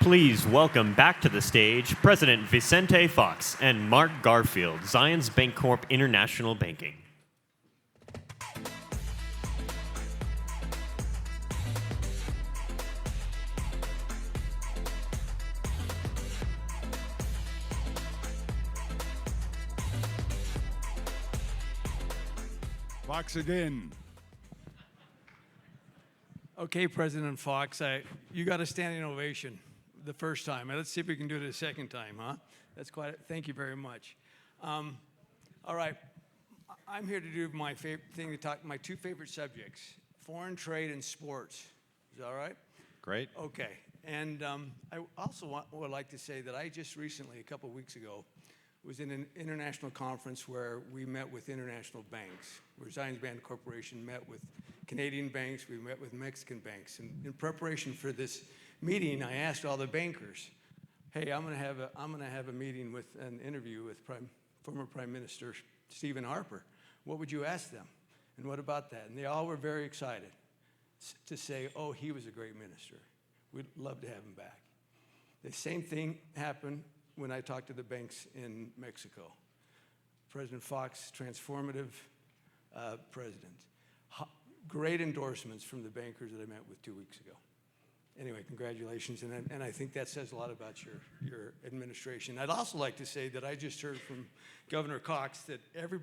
Please welcome back to the stage President Vicente Fox and Mark Garfield, Zions Bancorp International Banking. Fox again. Okay, President Fox, you got a standing ovation the first time. Let's see if we can do it a second time, huh? That's thank you very much. All right, I'm here to do my favorite thing to talk, my two favorite subjects, foreign trade and sports. Is that all right? Great. Okay, and I also would like to say that I just recently, a couple of weeks ago, was in an international conference where we met with international banks, where Zions Bancorporation met with Canadian banks, we met with Mexican banks. And in preparation for this meeting, I asked all the bankers, hey, I'm gonna have a meeting with an interview with former Prime Minister Stephen Harper. What would you ask them? And what about that? And they all were very excited to say, oh, he was a great minister. We'd love to have him back. The same thing happened when I talked to the banks in Mexico. President Fox, transformative president. Great endorsements from the bankers that I met with 2 weeks ago. Anyway, congratulations, and I think that says a lot about your administration. I'd also like to say that I just heard from Governor Cox that every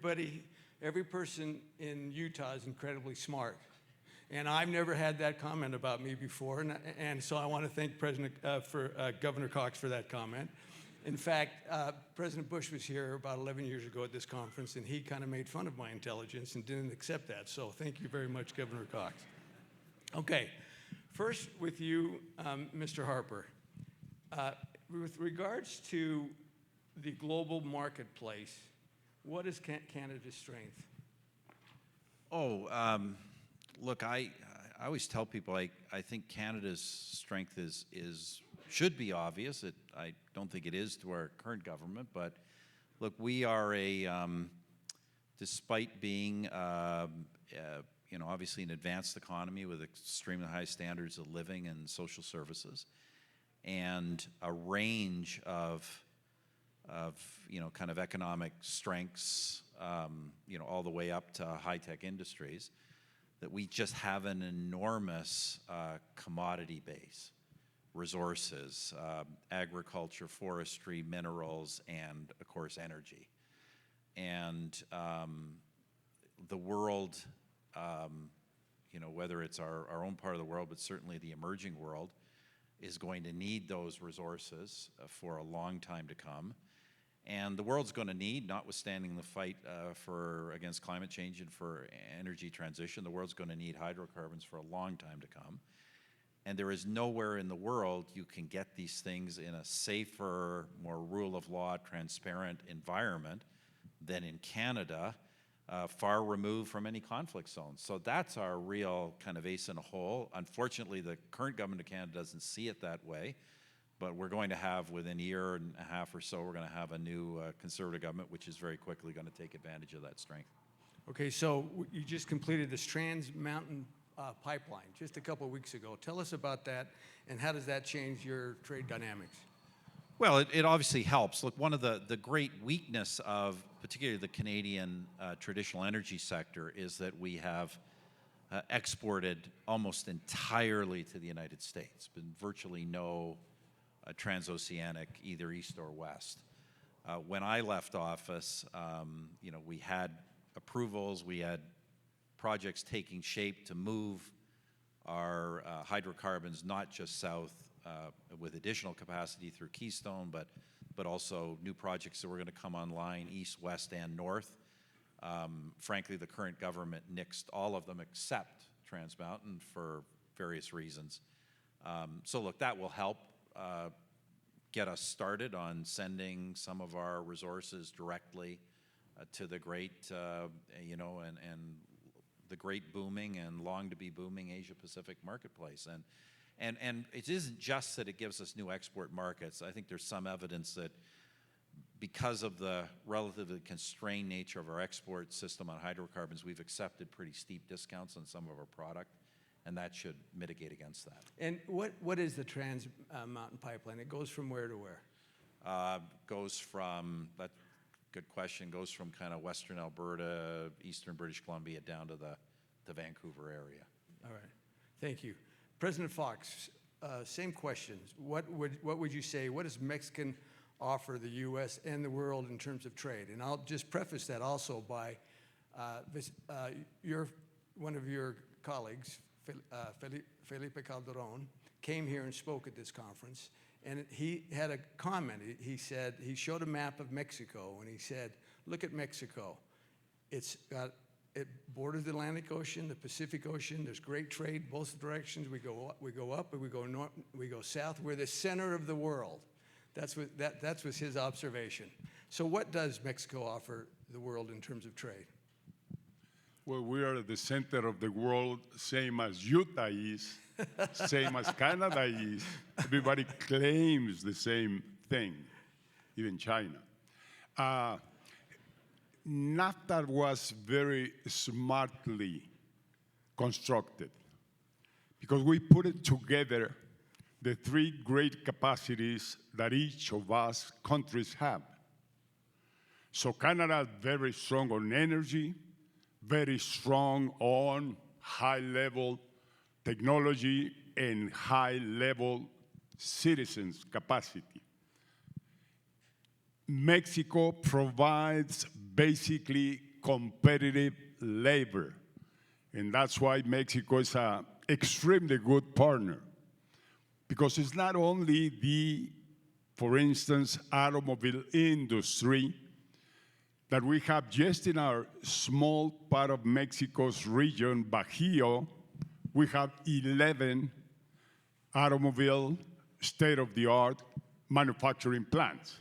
person in Utah is incredibly smart. And I've never had that comment about me before, and so I want to thank Governor Cox for that comment. In fact, President Bush was here about 11 years ago at this conference, and he kind of made fun of my intelligence and didn't accept that. So thank you very much, Governor Cox. Okay, first with you, Mr. Harper. With regards to the global marketplace, what is Canada's strength? Look, I always tell people I think Canada's strength should be obvious. I don't think it is to our current government, but look, we are despite being, obviously an advanced economy with extremely high standards of living and social services, and a range of kind of economic strengths, all the way up to high-tech industries, that we just have an enormous commodity base. Resources, agriculture, forestry, minerals, and of course energy. And the world, whether it's our own part of the world, but certainly the emerging world, is going to need those resources for a long time to come. And the world's going to need, notwithstanding the fight against climate change and for energy transition, the world's going to need hydrocarbons for a long time to come. And there is nowhere in the world you can get these things in a safer, more rule of law, transparent environment than in Canada, far removed from any conflict zones. So that's our real kind of ace in a hole. Unfortunately, the current government of Canada doesn't see it that way, but we're going to have, within a year and a half or so, we're going to have a new conservative government, which is very quickly going to take advantage of that strength. Okay, so you just completed this Trans Mountain pipeline just a couple of weeks ago. Tell us about that, and how does that change your trade dynamics? Well, it obviously helps. Look, one of the great weakness of particularly the Canadian traditional energy sector is that we have exported almost entirely to the United States. Been virtually no transoceanic, either east or west. When I left office, we had approvals, we had projects taking shape to move our hydrocarbons not just south with additional capacity through Keystone, but also new projects that were going to come online east, west, and north. Frankly, the current government nixed all of them except Trans Mountain for various reasons. So look, that will help get us started on sending some of our resources directly to the great, and the great booming and long to be booming Asia Pacific marketplace. And it isn't just that it gives us new export markets. I think there's some evidence that because of the relatively constrained nature of our export system on hydrocarbons, we've accepted pretty steep discounts on some of our product. and that should mitigate against that. And what is the Trans Mountain Pipeline? It goes from where to where? Goes from, good question, goes from kind of western Alberta, eastern British Columbia, down to the Vancouver area. All right, thank you. President Fox, same questions. What would you say, what does Mexican offer the U.S. and the world in terms of trade? And I'll just preface that also by one of your colleagues, Felipe Calderon, came here and spoke at this conference, and he had a comment. He said, he showed a map of Mexico, and he said, look at Mexico. It borders the Atlantic Ocean, the Pacific Ocean. There's great trade both directions. We go up, and we go north, we go south. We're the center of the world. That was his observation. So what does Mexico offer the world in terms of trade? Well, we are at the center of the world, same as Utah is, same as Canada is. Everybody claims the same thing, even China. NAFTA was very smartly constructed because we put it together, the three great capacities that each of us countries have. So Canada is very strong on energy, very strong on high-level technology and high-level citizens' capacity. Mexico provides basically competitive labor, and that's why Mexico is an extremely good partner, because it's not only the, for instance, automobile industry that we have just in our small part of Mexico's region, Bajío. We have 11 automobile state-of-the-art manufacturing plants.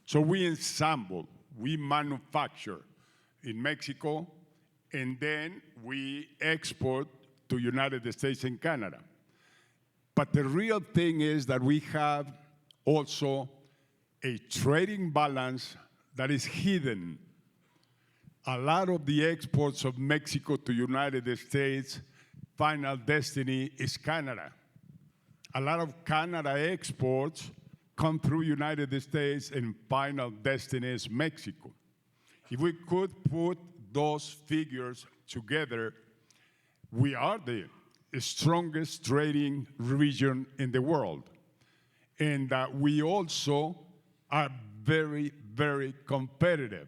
So we ensemble, we manufacture in Mexico, and then we export to United States and Canada. But the real thing is that we have also a trading balance that is hidden. A lot of the exports of Mexico to United States, final destiny is Canada. A lot of Canada exports come through United States, and final destiny is Mexico. If we could put those figures together, we are the strongest trading region in the world. And we also are very, very competitive.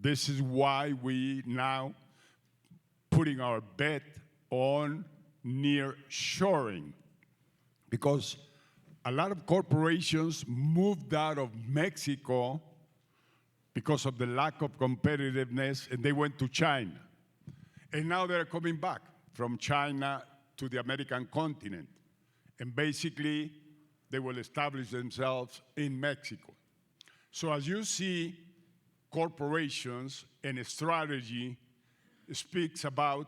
This is why we now putting our bet on near-shoring, because a lot of corporations moved out of Mexico because of the lack of competitiveness, and they went to China. And now they're coming back from China to the American continent. And basically, they will establish themselves in Mexico. So as you see, corporations and a strategy speaks about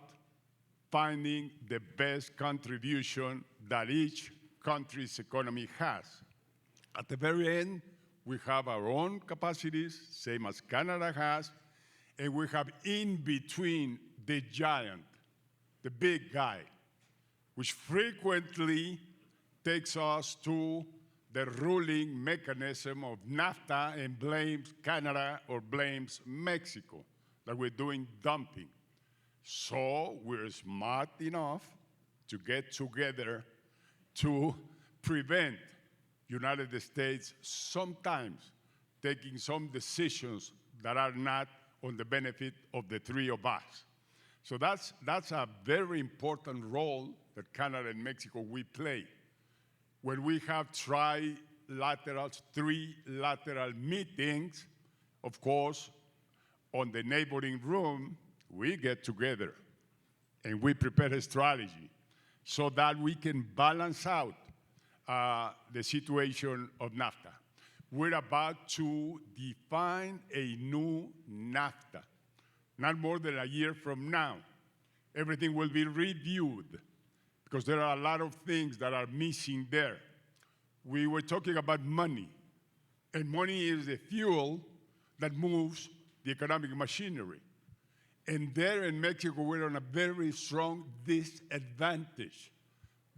finding the best contribution that each country's economy has. At the very end, we have our own capacities, same as Canada has, and we have in between the giant, the big guy, which frequently takes us to the ruling mechanism of NAFTA and blames Canada or blames Mexico, that we're doing dumping. So we're smart enough to get together to prevent United States sometimes taking some decisions that are not on the benefit of the three of us. So that's a very important role that Canada and Mexico we play. When we have trilaterals, trilateral meetings, of course, on the neighboring room, we get together and we prepare a strategy so that we can balance out the situation of NAFTA. We're about to define a new NAFTA. Not more than a year from now, everything will be reviewed because there are a lot of things that are missing there. We were talking about money, and money is the fuel that moves the economic machinery. And there in Mexico, we're on a very strong disadvantage.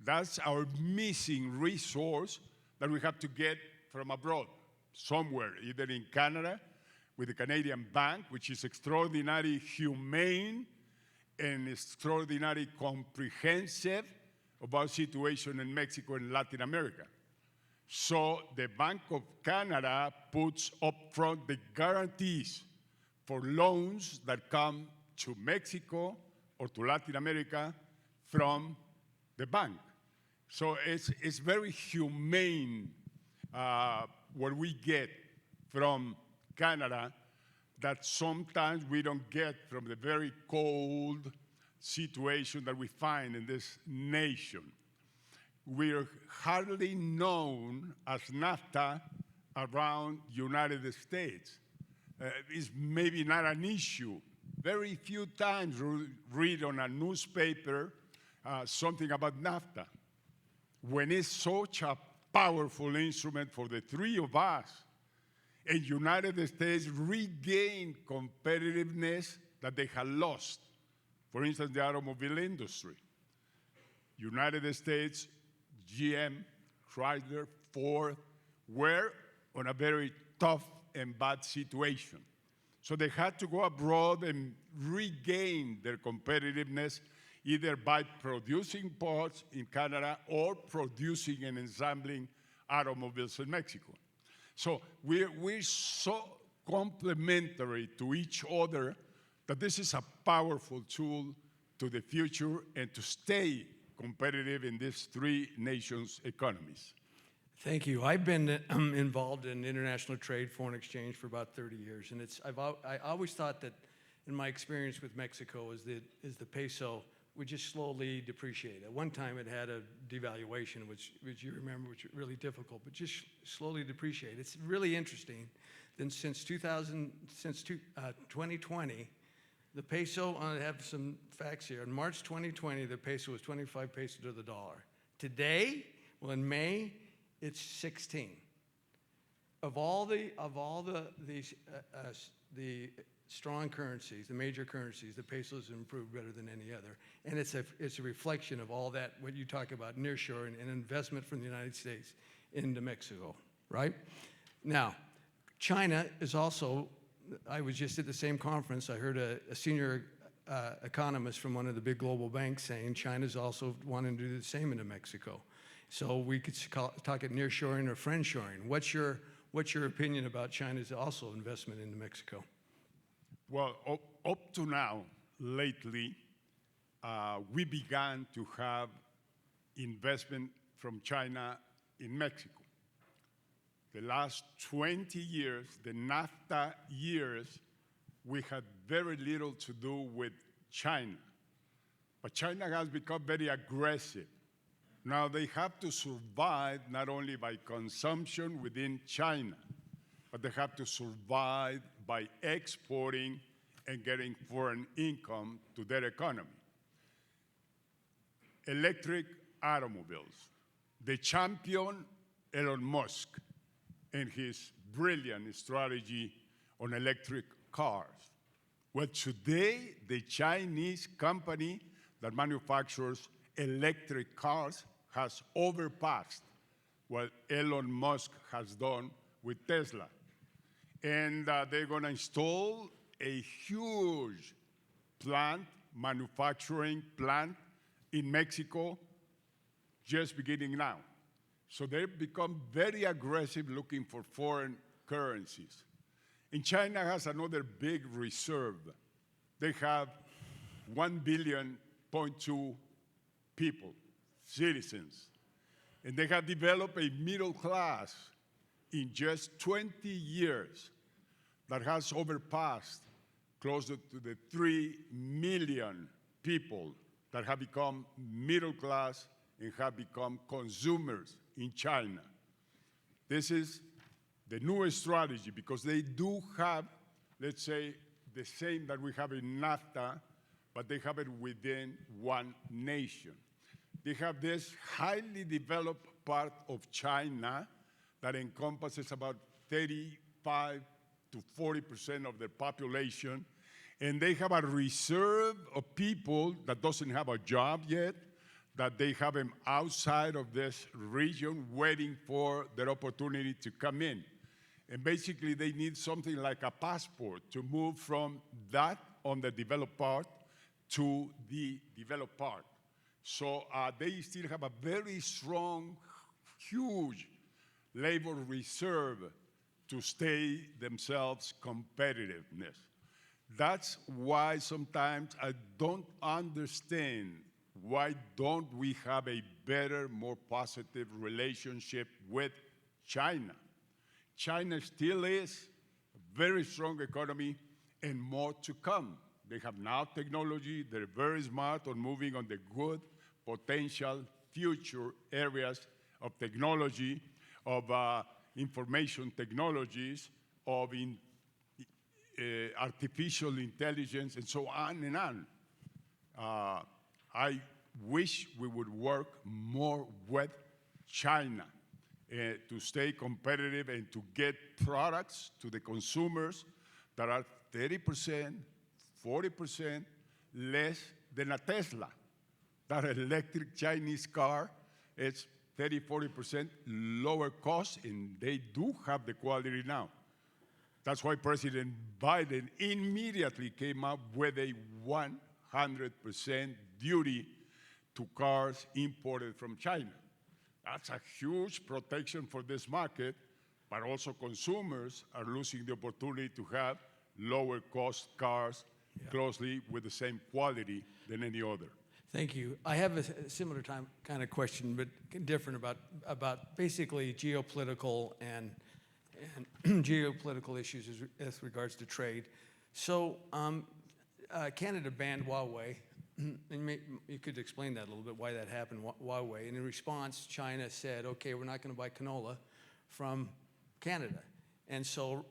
That's our missing resource that we have to get from abroad, somewhere, either in Canada, with the Canadian Bank, which is extraordinarily humane and extraordinarily comprehensive about situation in Mexico and Latin America. So the Bank of Canada puts up front the guarantees for loans that come to Mexico or to Latin America from the bank. So it's very humane what we get from Canada that sometimes we don't get from the very cold situation that we find in this nation. We're hardly known as NAFTA around United States. It's maybe not an issue. Very few times read on a newspaper something about NAFTA. When it's such a powerful instrument for the three of us, and United States regain competitiveness that they had lost. For instance, the automobile industry. United States, GM, Chrysler, Ford were on a very tough and bad situation. So they had to go abroad and regain their competitiveness either by producing parts in Canada or producing and assembling automobiles in Mexico. So we're so complementary to each other that this is a powerful tool to the future and to stay competitive in these three nations' economies. Thank you. I've been involved in international trade, foreign exchange for about 30 years, and I always thought that, in my experience with Mexico, is the peso would just slowly depreciate. At one time, it had a devaluation, which you remember, which was really difficult, but just slowly depreciate. It's really interesting that since 2020, the peso, I have some facts here. In March 2020, the peso was 25 pesos to the dollar. Today, well, in May, it's 16. Of all the strong currencies, the major currencies, the peso has improved better than any other. And it's a reflection of all that, what you talk about, nearshoring and investment from the United States into Mexico, right? Now, China is also, I was just at the same conference, I heard a senior economist from one of the big global banks saying China's also wanting to do the same into Mexico. So we could talk at nearshoring or friendshoring. What's your opinion about China's also investment into Mexico? Well, up to now, lately, we began to have investment from China in Mexico. The last 20 years, the NAFTA years, we had very little to do with China. But China has become very aggressive. Now they have to survive not only by consumption within China, but they have to survive by exporting and getting foreign income to their economy. Electric automobiles. The champion, Elon Musk, and his brilliant strategy on electric cars. Well, today, the Chinese company that manufactures electric cars has overpassed what Elon Musk has done with Tesla. And they're going to install a huge manufacturing plant in Mexico, just beginning now. So they've become very aggressive looking for foreign currencies. And China has another big reserve. They have 1.2 billion people, citizens. And they have developed a middle class in just 20 years that has overpassed closer to the 3 million people that have become middle class and have become consumers in China. This is the newest strategy because they do have, let's say, the same that we have in NAFTA, but they have it within one nation. They have this highly developed part of China that encompasses about 35 to 40% of their population, And they have a reserve of people that doesn't have a job yet, that they have them outside of this region waiting for their opportunity to come in. And basically, they need something like a passport to move from that on the developed part to the developed part. So they still have a very strong, huge labor reserve to stay themselves competitiveness. That's why sometimes I don't understand why don't we have a better, more positive relationship with China. China still is a very strong economy and more to come. They have now technology, they're very smart on moving on the good potential future areas of technology, of information technologies, of artificial intelligence, and so on and on. I wish we would work more with China to stay competitive and to get products to the consumers that are 30%, 40% less than a Tesla. That electric Chinese car is 30, 40% lower cost, and they do have the quality now. That's why President Biden immediately came up with a 100% duty to cars imported from China. That's a huge protection for this market, but also consumers are losing the opportunity to have lower cost cars closely with the same quality than any other. Thank you. I have a similar kind of question, but different about basically geopolitical and geopolitical issues as regards to trade. So Canada banned Huawei, and you could explain that a little bit, why that happened, Huawei. And in response, China said, okay, we're not going to buy canola from Canada. And so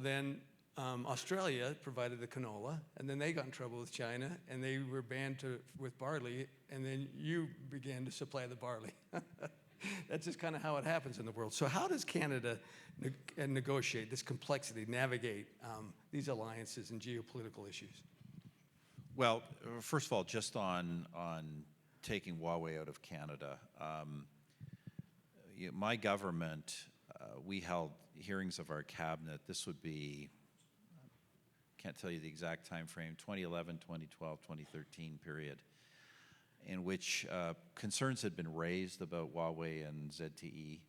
then Australia provided the canola, and then they got in trouble with China, and they were banned with barley, and then you began to supply the barley. That's just kind of how it happens in the world. So how does Canada negotiate this complexity, navigate these alliances and geopolitical issues? Well, first of all, just on taking Huawei out of Canada, my government, we held hearings of our cabinet. This would be, can't tell you the exact time frame, 2011, 2012, 2013 period, in which concerns had been raised about Huawei and ZTE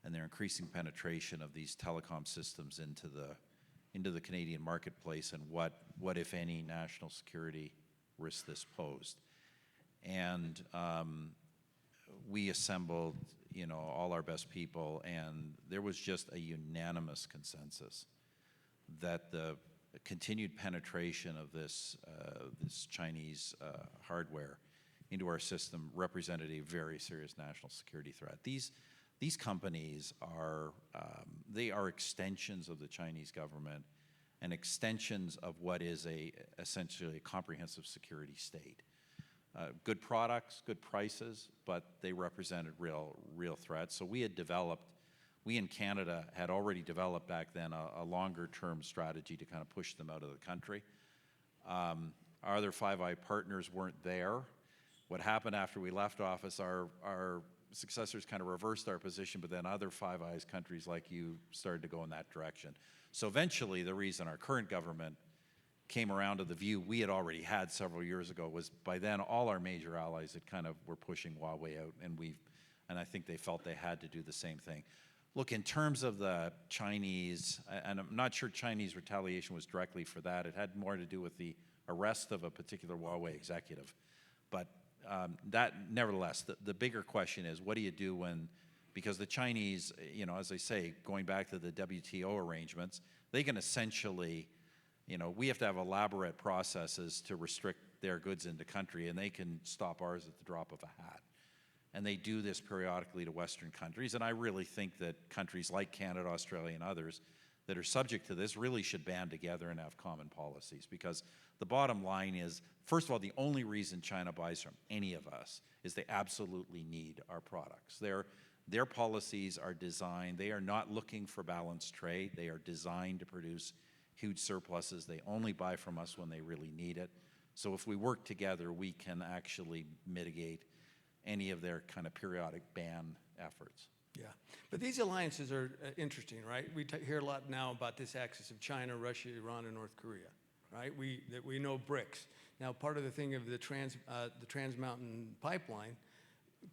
and their increasing penetration of these telecom systems into the Canadian marketplace, and what if any national security risk this posed. And we assembled all our best people, and there was just a unanimous consensus that the continued penetration of this Chinese hardware into our system represented a very serious national security threat. These companies are they are extensions of the Chinese government and extensions of what is essentially a comprehensive security state. Good products, good prices, but they represented real threats. So we in Canada had already developed back then a longer-term strategy to kind of push them out of the country. Our other Five Eye partners weren't there. What happened after we left office, our successors kind of reversed our position, but then other Five Eyes countries like you started to go in that direction. So eventually, the reason our current government came around to the view we had already had several years ago was by then all our major allies had kind of were pushing Huawei out, and I think they felt they had to do the same thing. Look, in terms of the Chinese, and I'm not sure Chinese retaliation was directly for that. It had more to do with the arrest of a particular Huawei executive. But that, nevertheless, the bigger question is, what do you do when, because the Chinese, as I say, going back to the WTO arrangements, they can essentially, we have to have elaborate processes to restrict their goods into country, and they can stop ours at the drop of a hat. And they do this periodically to Western countries, and I really think that countries like Canada, Australia, and others that are subject to this really should band together and have common policies, because the bottom line is, first of all, the only reason China buys from any of us is they absolutely need our products. Their policies are designed, they are not looking for balanced trade, they are designed to produce huge surpluses. They only buy from us when they really need it. So if we work together, we can actually mitigate any of their kind of periodic ban efforts. Yeah, but these alliances are interesting, right? We hear a lot now about this axis of China, Russia, Iran, and North Korea, right? We know BRICS. Now, part of the thing of the Trans Mountain pipeline,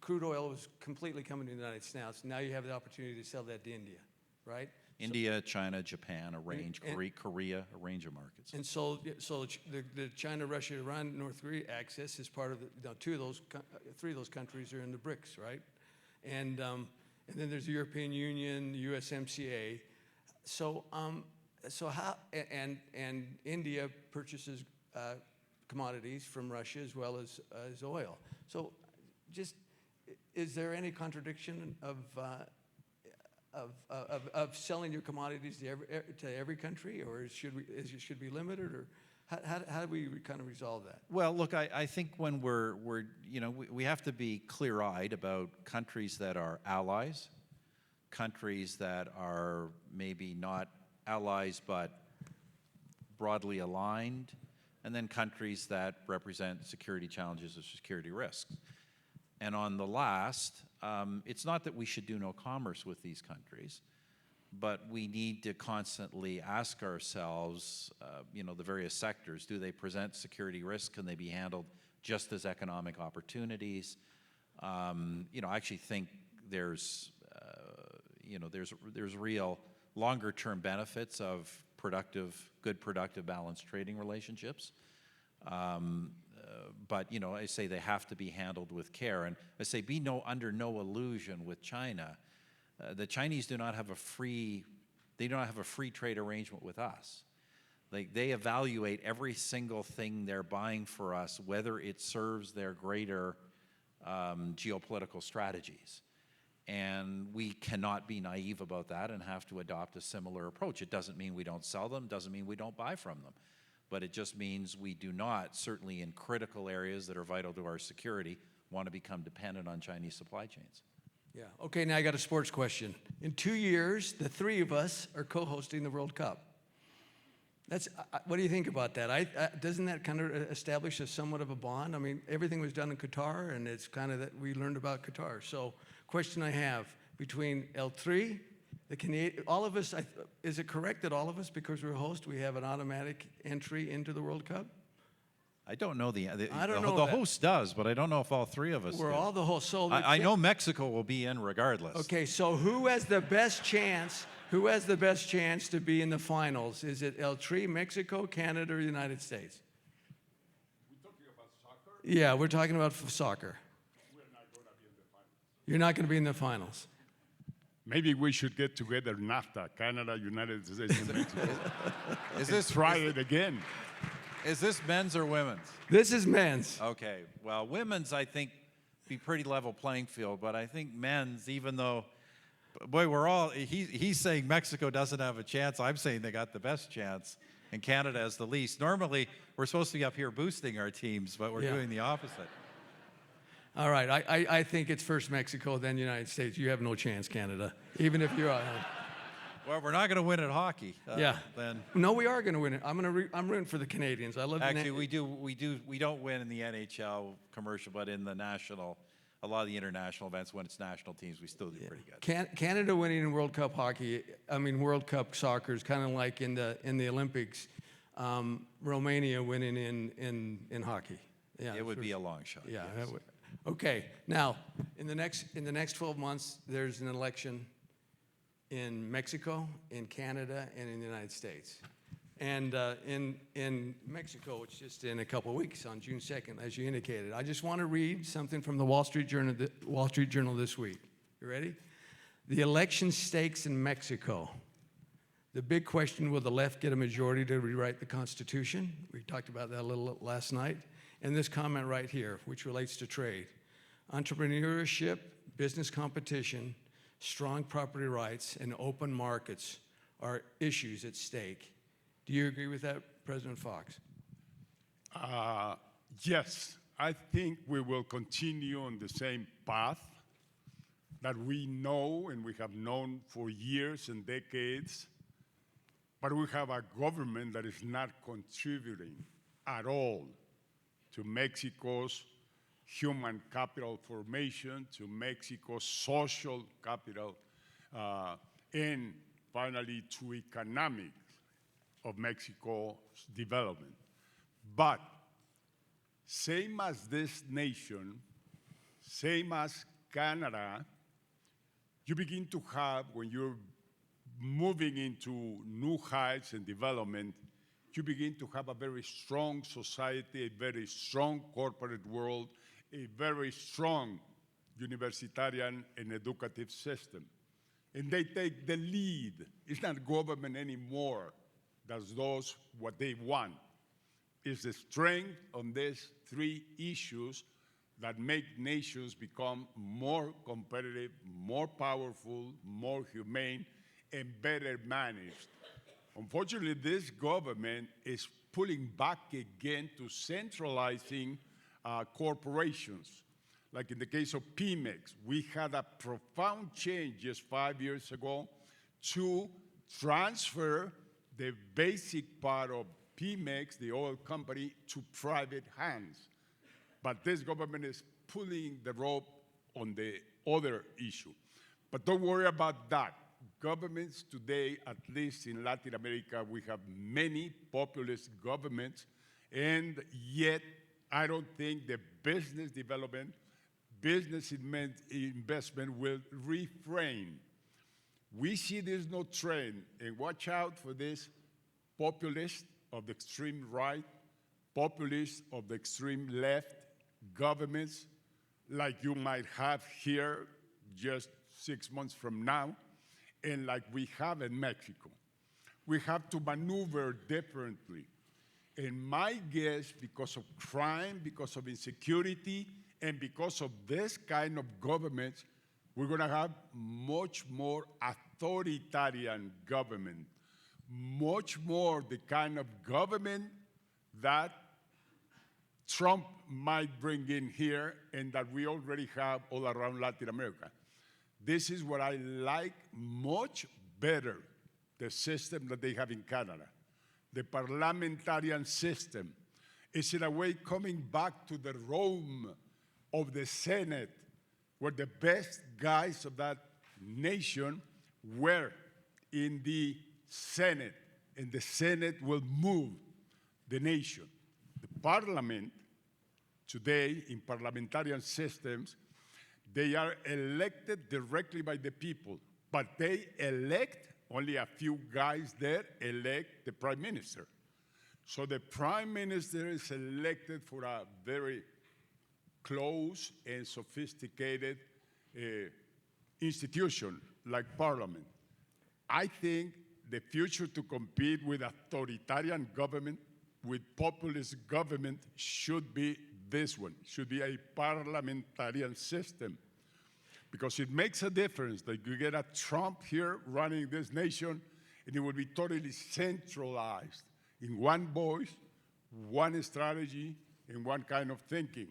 crude oil was completely coming to the United States. Now you have the opportunity to sell that to India, right? India, China, Japan, a range, Korea, a range of markets. And so the China, Russia, Iran, North Korea axis is part of the, three of those countries are in the BRICS, right? And then there's the European Union, the USMCA. So how, and India purchases commodities from Russia as well as oil. So just, is there any contradiction of selling your commodities to every country, or should be limited, or how do we kind of resolve that? Well, look, I think when we're you know, we have to be clear-eyed about countries that are allies, countries that are maybe not allies but broadly aligned, and then countries that represent security challenges or security risks. And on the last, it's not that we should do no commerce with these countries, but we need to constantly ask ourselves, you know, the various sectors, do they present security risks? Can they be handled just as economic opportunities? You know, I actually think there's, you know, there's real longer-term benefits of good productive, balanced trading relationships. But, you know, I say they have to be handled with care. And I say under no illusion with China. The Chinese do not have a free trade arrangement with us. Like, they evaluate every single thing they're buying for us, whether it serves their greater geopolitical strategies. And we cannot be naive about that and have to adopt a similar approach. It doesn't mean we don't sell them, doesn't mean we don't buy from them. But it just means we do not, certainly in critical areas that are vital to our security, want to become dependent on Chinese supply chains. Yeah. Okay, now I got a sports question. In 2 years, the three of us are co-hosting the World Cup. What do you think about that? Doesn't that kind of establish somewhat of a bond? I mean, everything was done in Qatar, and it's kind of that we learned about Qatar. So, question I have, between L3, the Canadian, all of us, is it correct that all of us, because we're a host, we have an automatic entry into the World Cup? I don't know the host host does, but I don't know if all three of us We're do. all the hosts. So I know Mexico will be in regardless. Okay, so who has the best chance? Who has the best chance to be in the finals? Is it L3, Mexico, Canada, or the United States? We're talking about soccer? Yeah, we're talking about soccer. We're not going to be in the finals. You're not going to be in the finals. Maybe we should get together NAFTA, Canada, United States, and Mexico. Is Try it again. Is this men's or women's? This is men's. Okay, well, women's, I think, be pretty level playing field, but I think men's, even though, boy, he's saying Mexico doesn't have a chance. I'm saying they got the best chance, and Canada has the least. Normally, we're supposed to be up here boosting our teams, but we're doing the opposite. All right, I think it's first Mexico, then United States. You have no chance, Canada, even if you're out. Well, we're not going to win at hockey. Then. No, we are going to win it. I'm rooting for the Canadians. I love. Actually, we don't win in the NHL commercial, but in the national, a lot of the international events, when it's national teams, we still do pretty good. Canada winning in World Cup hockey, World Cup soccer is kind of like in the Olympics, Romania winning in hockey. Yeah, it would be a long shot. Yeah. Yes. Okay. Now, in the next 12 months, there's an election in Mexico, in Canada, and in the United States. And in Mexico, it's just in a couple of weeks, on June 2nd, as you indicated. I just want to read something from the Wall Street Journal this week. You ready? The election stakes in Mexico. The big question, will the left get a majority to rewrite the Constitution? We talked about that a little last night. And this comment right here, which relates to trade. Entrepreneurship, business competition, strong property rights, and open markets are issues at stake. Do you agree with that, President Fox? Yes, I think we will continue on the same path that we know and we have known for years and decades. But we have a government that is not contributing at all to Mexico's human capital formation, to Mexico's social capital, and finally to economics of Mexico's development. But same as this nation, same as Canada, you begin to have, when you're moving into new heights and development, you begin to have a very strong society, a very strong corporate world, a very strong universitarian and educative system. And they take the lead. It's not government anymore that does what they want. It's the strength on these three issues that make nations become more competitive, more powerful, more humane, and better managed. Unfortunately, this government is pulling back again to centralizing corporations. Like in the case of Pemex, we had a profound change just 5 years ago to transfer the basic part of Pemex, the oil company, to private hands. But this government is pulling the rope on the other issue. But don't worry about that. Governments today, at least in Latin America, we have many populist governments, and yet I don't think the business development, business investment will refrain. We see there's no trend, and watch out for this populist of the extreme right, populist of the extreme left governments like you might have here just 6 months from now, and like we have in Mexico. We have to maneuver differently. And my guess, because of crime, because of insecurity, and because of this kind of governments, we're going to have much more authoritarian government, much more the kind of government that Trump might bring in here and that we already have all around Latin America. This is what I like much better, the system that they have in Canada. The parliamentarian system is in a way coming back to the Rome of the Senate, where the best guys of that nation were in the Senate, and the Senate will move the nation. The parliament today, in parliamentarian systems, they are elected directly by the people, but they elect, only a few guys there elect the prime minister. So the prime minister is elected for a very close and sophisticated institution like parliament. I think the future to compete with authoritarian government, with populist government, should be this one, should be a parliamentarian system. Because it makes a difference that you get a Trump here running this nation, and it will be totally centralized in one voice, one strategy, and one kind of thinking.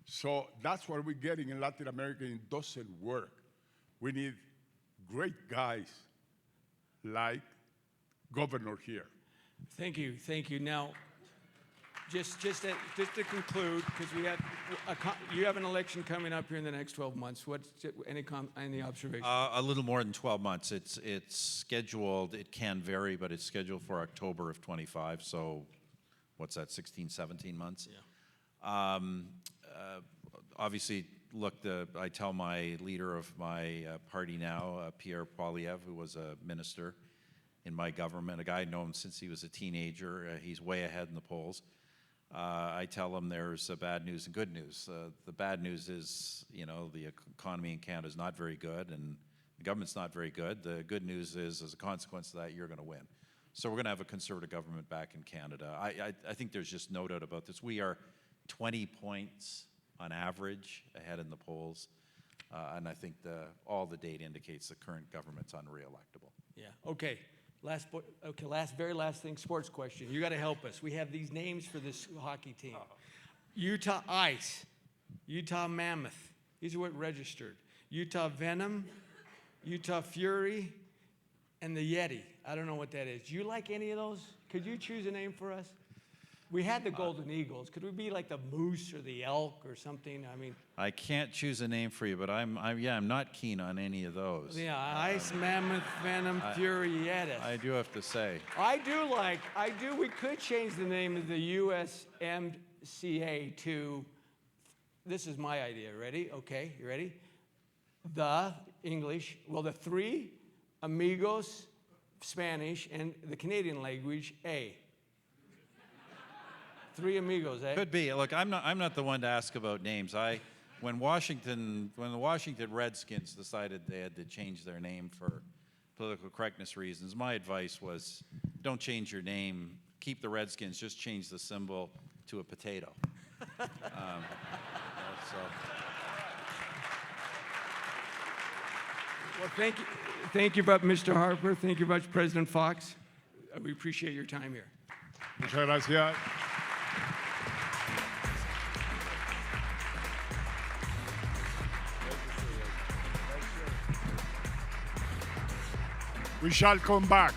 So that's what we're getting in Latin America, and it doesn't work. We need great guys like governor here. Thank you, thank you. Now, just to conclude, because you have an election coming up here in the next 12 months. What's any observations? A little more than 12 months. It's scheduled. It can vary, but it's scheduled for October of 25. So, what's that? 16, 17 months. Yeah. Obviously, look. I tell my leader of my party now, Pierre Poilievre, who was a minister in my government, a guy I've known since he was a teenager. He's way ahead in the polls. I tell them there's bad news and good news. The bad news is, the economy in Canada is not very good, and the government's not very good. The good news is, as a consequence of that, you're going to win. So we're going to have a conservative government back in Canada. I think there's just no doubt about this. We are 20 points on average ahead in the polls, and I think all the data indicates the current government's unreelectable. Yeah. Okay. Very last thing, sports question. You got to help us. We have these names for this hockey team. Utah Ice, Utah Mammoth. These are what registered. Utah Venom, Utah Fury, and the Yeti. I don't know what that is. Do you like any of those? Could you choose a name for us? We had the Golden Eagles. Could we be like the Moose or the Elk or something? I mean, I can't choose a name for you, but I'm not keen on any of those. yeah, Ice Mammoth, Venom, Furietis. I do have to say. We could change the name of the U.S MCA to, this is my idea. Ready? Okay, you ready? The English, well, the three amigos, Spanish, and the Canadian language, A. Three amigos, eh? Could be. Look, I'm not the one to ask about names. When the Washington Redskins decided they had to change their name for political correctness reasons, my advice was, don't change your name. Keep the Redskins. Just change the symbol to a potato. Well, thank you, Mr. Harper. Thank you much, President Fox. We appreciate your time here. Muchas gracias. We shall come back.